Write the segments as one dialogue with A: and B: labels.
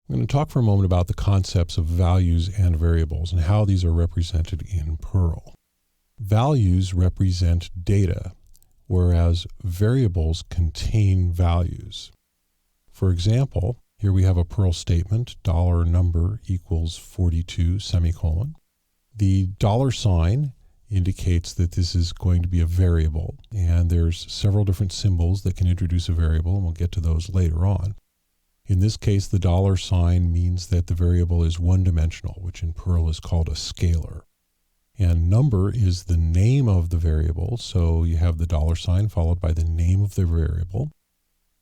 A: I'm going to talk for a moment about the concepts of values and variables and how these are represented in Perl. Values represent data, whereas variables contain values. For example, here we have a Perl statement, $number equals 42, semicolon. The $sign indicates that this is going to be a variable, and there's several different symbols that can introduce a variable, and we'll get to those later on. In this case, the $sign means that the variable is one-dimensional, which in Perl is called a scalar. And number is the name of the variable, so you have the $sign followed by the name of the variable.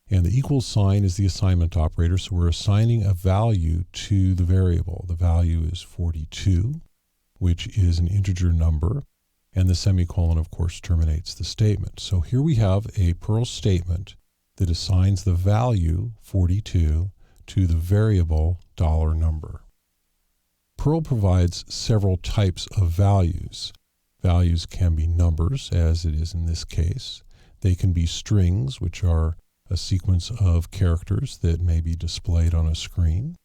A: And the equals sign is the assignment operator, so we're assigning a value to the variable. The value is 42, which is an integer number, and the semicolon, of course, terminates the statement. So here we have a Perl statement that assigns the value 42 to the variable $number. Perl provides several types of values. Values can be numbers, as it is in this case. They can be strings, which are a sequence of characters that may be displayed on a screen.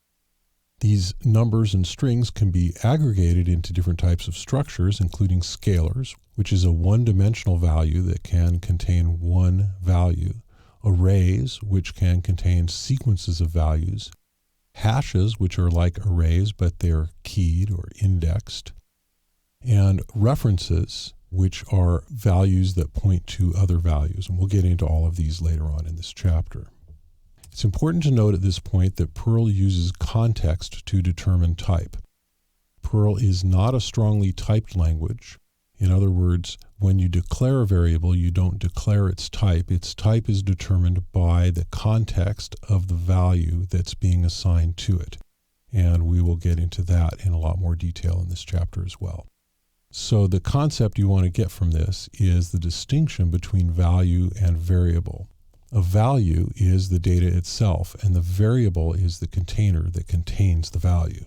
A: These numbers and strings can be aggregated into different types of structures, including scalars, which is a one-dimensional value that can contain one value. Arrays, which can contain sequences of values. Hashes, which are like arrays, but they're keyed or indexed. And references, which are values that point to other values. And we'll get into all of these later on in this chapter. It's important to note at this point that Perl uses context to determine type. Perl is not a strongly typed language. In other words, when you declare a variable, you don't declare its type. Its type is determined by the context of the value that's being assigned to it. And we will get into that in a lot more detail in this chapter as well. So the concept you want to get from this is the distinction between value and variable. A value is the data itself, and the variable is the container that contains the value.